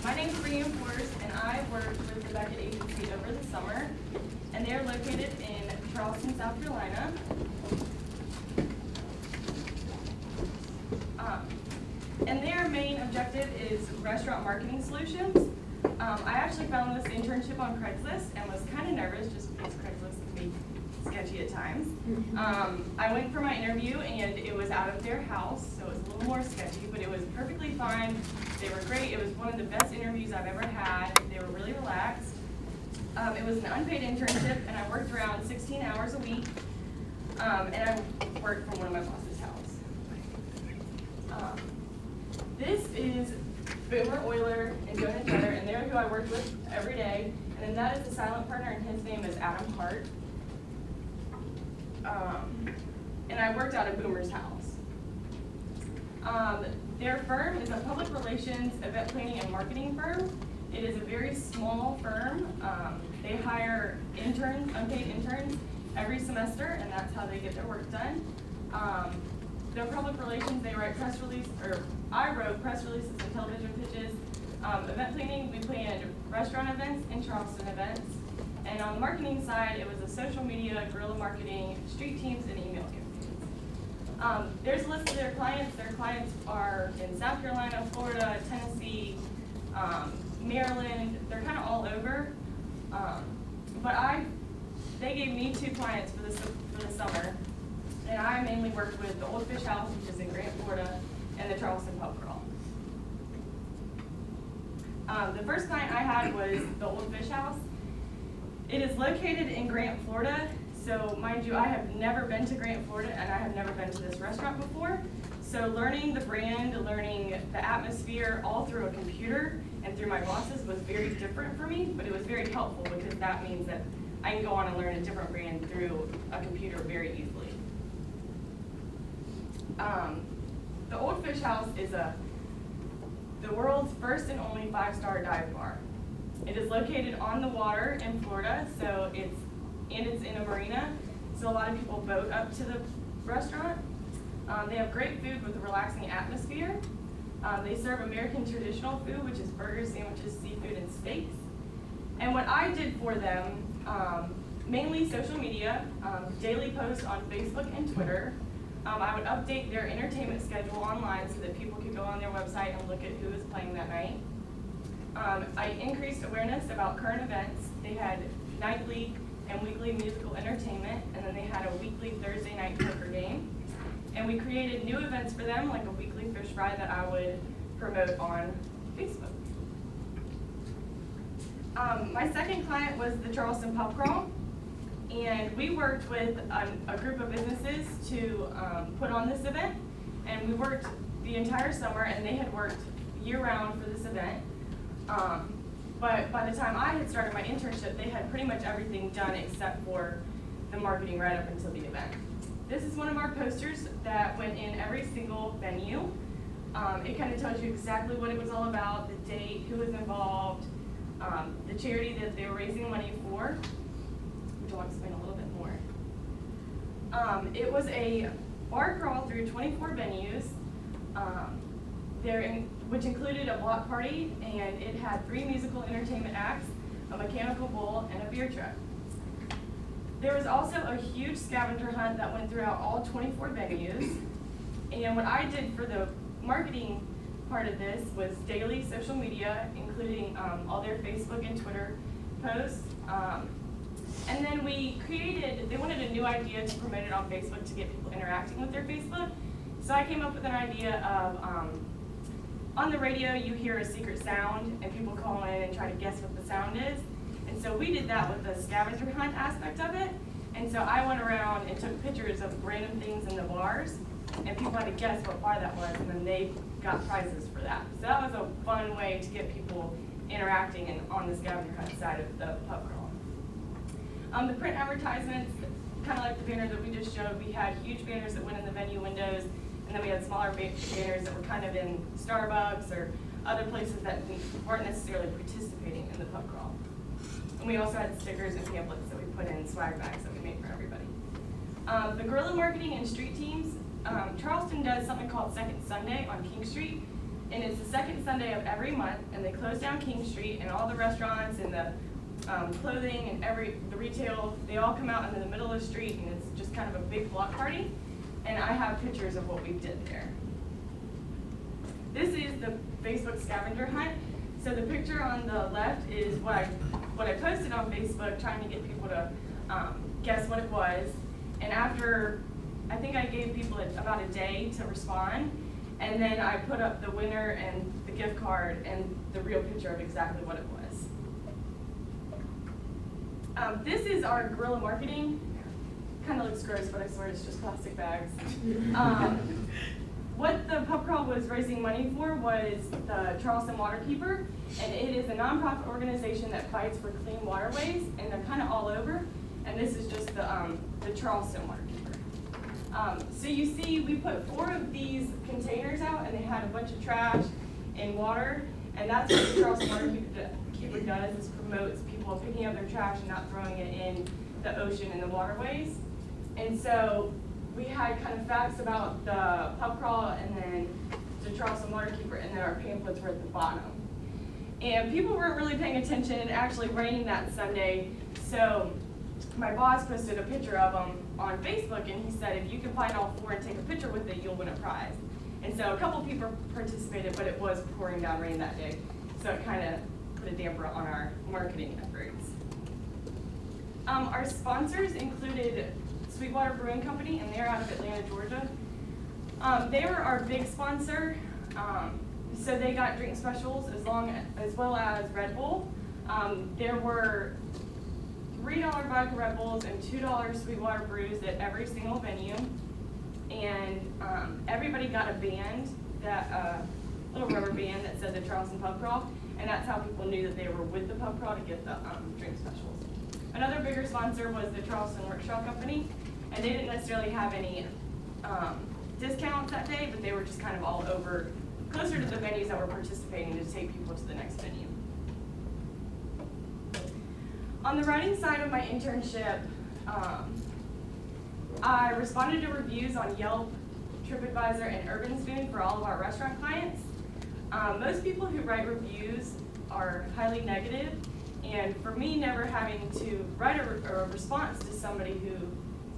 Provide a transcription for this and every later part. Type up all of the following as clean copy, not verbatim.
My name is Brianne Fors, and I worked with the Beckett Agency over the summer, and they are located in Charleston, South Carolina. And their main objective is restaurant marketing solutions. I actually found this internship on Craigslist and was kind of nervous just because Craigslist can be sketchy at times. I went for my interview and it was out of their house, so it was a little more sketchy, but it was perfectly fine. They were great. It was one of the best interviews I've ever had. They were really relaxed. It was an unpaid internship, and I worked around 16 hours a week, and I worked from one of my boss's house. This is Boomer Euler and Jonah Jeter, and they're who I worked with every day. And then that is the silent partner, and his name is Adam Hart. And I worked out at Boomer's house. Their firm is a public relations, event planning, and marketing firm. It is a very small firm. They hire interns, unpaid interns, every semester, and that's how they get their work done. Their public relations, they write press releases, or I wrote press releases and television pitches. Event planning, we planned restaurant events and Charleston events. And on the marketing side, it was a social media, guerrilla marketing, street teams, and email campaigns. There's a list of their clients. Their clients are in South Carolina, Florida, Tennessee, Maryland. They're kind of all over. They gave me 2 clients for the summer. And I mainly worked with the Old Fish House, which is in Grant, Florida, and the Charleston Pub Crawl. The first client I had was the Old Fish House. It is located in Grant, Florida. So mind you, I have never been to Grant, Florida, and I have never been to this restaurant before. So learning the brand, learning the atmosphere, all through a computer and through my bosses was very different for me, but it was very helpful because that means that I can go on and learn a different brand through a computer very easily. The Old Fish House is the world's first and only 5-star dive bar. It is located on the water in Florida, so it's in a marina, so a lot of people boat up to the restaurant. They have great food with a relaxing atmosphere. They serve American traditional food, which is burgers, sandwiches, seafood, and steaks. And what I did for them, mainly social media, daily posts on Facebook and Twitter. I would update their entertainment schedule online so that people could go on their website and look at who was playing that night. I increased awareness about current events. They had nightly and weekly musical entertainment, and then they had a weekly Thursday night poker game. And we created new events for them, like a weekly fish fry that I would promote on Facebook. My second client was the Charleston Pub Crawl. And we worked with a group of businesses to put on this event. And we worked the entire summer, and they had worked year-round for this event. But by the time I had started my internship, they had pretty much everything done except for the marketing right up until the event. This is one of our posters that went in every single venue. It kind of tells you exactly what it was all about, the date, who was involved, the charity that they were raising money for. I'll explain a little bit more. It was a bar crawl through 24 venues, which included a block party, and it had 3 musical entertainment acts, a mechanical bull, and a beer truck. There was also a huge scavenger hunt that went throughout all 24 venues, and what I did for the marketing part of this was daily social media, including all their Facebook and Twitter posts. And then they wanted a new idea to promote it on Facebook to get people interacting with their Facebook. So I came up with an idea of, on the radio you hear a secret sound and people call in and try to guess what the sound is. And so we did that with the scavenger hunt aspect of it. And so I went around and took pictures of random things in the bars, and people had to guess what bar that was, and then they got prizes for that. So that was a fun way to get people interacting on the scavenger hunt side of the pub crawl. The print advertisements, kind of like the banner that we just showed, we had huge banners that went in the venue windows, and then we had smaller banners that were kind of in Starbucks or other places that weren't necessarily participating in the pub crawl. And we also had stickers and pamphlets that we put in swag bags that we made for everybody. The guerrilla marketing and street teams, Charleston does something called Second Sunday on King Street, and it's the second Sunday of every month, and they close down King Street, and all the restaurants and the clothing and the retail, they all come out into the middle of the street, and it's just kind of a big block party. And I have pictures of what we did there. This is the Facebook scavenger hunt. So the picture on the left is what I posted on Facebook, trying to get people to guess what it was. And after, I think I gave people about a day to respond, and then I put up the winner and the gift card and the real picture of exactly what it was. This is our guerrilla marketing. Kind of looks gross, but I swear it's just plastic bags. What the pub crawl was raising money for was the Charleston Waterkeeper, and it is a nonprofit organization that fights for clean waterways, and they're kind of all over. And this is just the Charleston Waterkeeper. So you see, we put 4 of these containers out, and they had a bunch of trash and water, and that's what the Charleston Waterkeeper does, is promotes people picking up their trash and not throwing it in the ocean and the waterways. And so we had kind of facts about the pub crawl and then the Charleston Waterkeeper, and then our pamphlets were at the bottom. And people weren't really paying attention. It actually rained that Sunday, so my boss posted a picture of them on Facebook, and he said, if you can find all 4 and take a picture with it, you'll win a prize. And so a couple people participated, but it was pouring down rain that day, so it kind of put a damper on our marketing efforts. Our sponsors included Sweetwater Brewing Company, and they're out of Atlanta, Georgia. They were our big sponsor, so they got drink specials as well as Red Bull. There were $3 vodka Red Bulls and $2 Sweetwater brews at every single venue, and everybody got a band, that little rubber band that said the Charleston Pub Crawl, and that's how people knew that they were with the pub crawl to get the drink specials. Another bigger sponsor was the Charleston Workshop Company, and they didn't necessarily have any discounts that day, but they were just kind of all over, closer to the venues that were participating to take people to the next venue. On the writing side of my internship, I responded to reviews on Yelp, TripAdvisor, and Urban Spoon for all of our restaurant clients. Most people who write reviews are highly negative, and for me, never having to write a response to somebody who's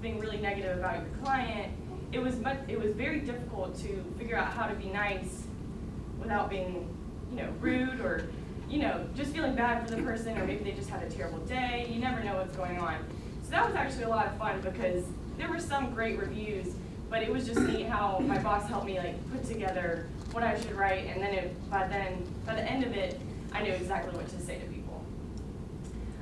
being really negative about your client, it was very difficult to figure out how to be nice without being, rude or, just feeling bad for the person, or maybe they just had a terrible day. You never know what's going on. So that was actually a lot of fun because there were some great reviews, but it was just neat how my boss helped me put together what I should write, and then by the end of it, I knew exactly what to say to people.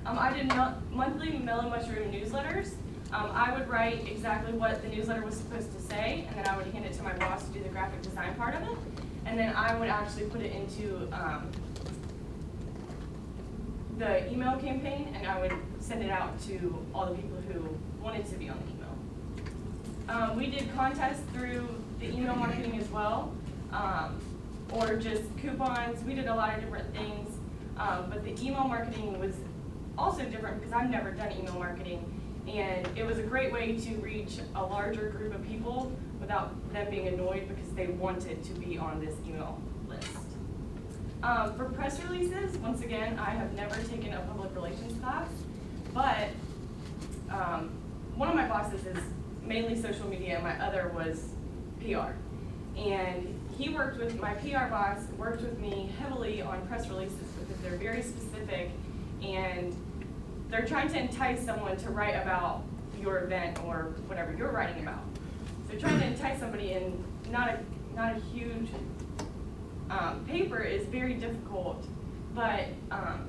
I did monthly Mellow Mushroom newsletters. I would write exactly what the newsletter was supposed to say, and then I would hand it to my boss to do the graphic design part of it, and then I would actually put it into the email campaign, and I would send it out to all the people who wanted to be on the email. We did contests through the email marketing as well, or just coupons. We did a lot of different things, but the email marketing was also different because I've never done email marketing, and it was a great way to reach a larger group of people without them being annoyed because they wanted to be on this email list. For press releases, once again, I have never taken a public relations class, but one of my bosses is mainly social media, and my other was PR. And my PR boss worked with me heavily on press releases because they're very specific, and they're trying to entice someone to write about your event or whatever you're writing about. So trying to entice somebody in not a huge paper is very difficult, but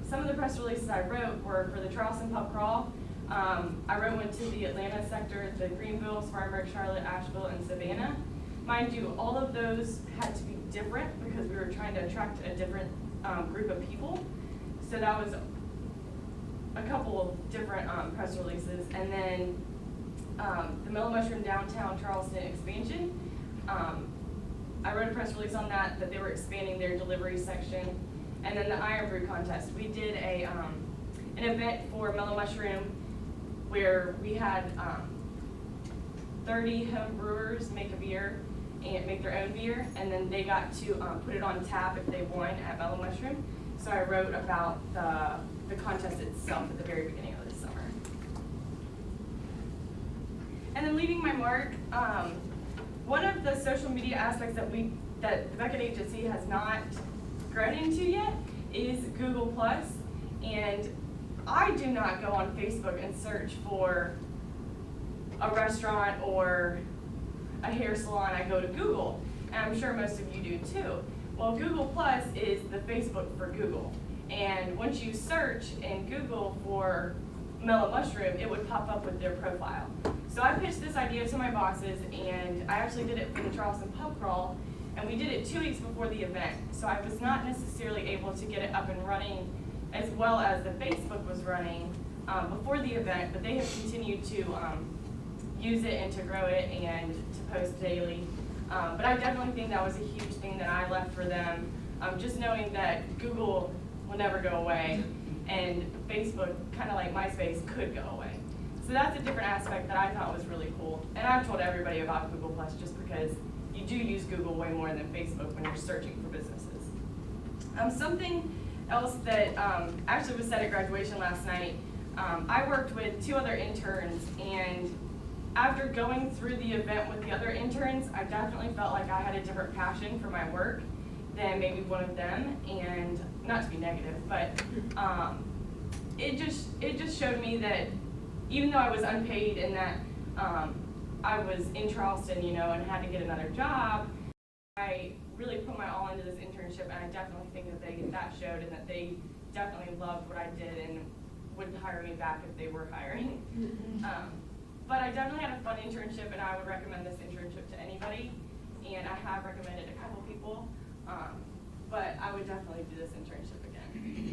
some of the press releases I wrote were for the Charleston Pub Crawl. I wrote one to the Atlanta sector, the Greenville, Spartanburg, Charlotte, Asheville, and Savannah. Mind you, all of those had to be different because we were trying to attract a different group of people. So that was a couple of different press releases. And then the Mellow Mushroom Downtown Charleston expansion. I wrote a press release on that they were expanding their delivery section. And then the Iron Brew contest. We did an event for Mellow Mushroom where we had 30 home brewers make a beer, and make their own beer, and then they got to put it on tap if they won at Mellow Mushroom. So I wrote about the contest itself at the very beginning of this summer. And then leaving my mark, one of the social media aspects that the Beckett Agency has not grown into yet is Google+. And I do not go on Facebook and search for a restaurant or a hair salon. I go to Google, and I'm sure most of you do too. Well, Google+ is the Facebook for Google. And once you search in Google for Mellow Mushroom, it would pop up with their profile. So I pitched this idea to my bosses, and I actually did it for the Charleston Pub Crawl, and we did it 2 weeks before the event. So I was not necessarily able to get it up and running as well as the Facebook was running before the event, but they have continued to use it and to grow it and to post daily. But I definitely think that was a huge thing that I left for them, just knowing that Google will never go away, and Facebook, kind of like MySpace, could go away. So that's a different aspect that I thought was really cool. And I've told everybody about Google+, just because you do use Google way more than Facebook when you're searching for businesses. Something else that actually was said at graduation last night, I worked with 2 other interns, and after going through the event with the other interns, I definitely felt like I had a different passion for my work than maybe one of them, and not to be negative, but it just showed me that even though I was unpaid and that I was in Charleston, you know, and had to get another job, I really put my all into this internship, and I definitely think that that showed, and that they definitely loved what I did and would hire me back if they were hiring. But I definitely had a fun internship, and I would recommend this internship to anybody, and I have recommended a couple people, but I would definitely do this internship again.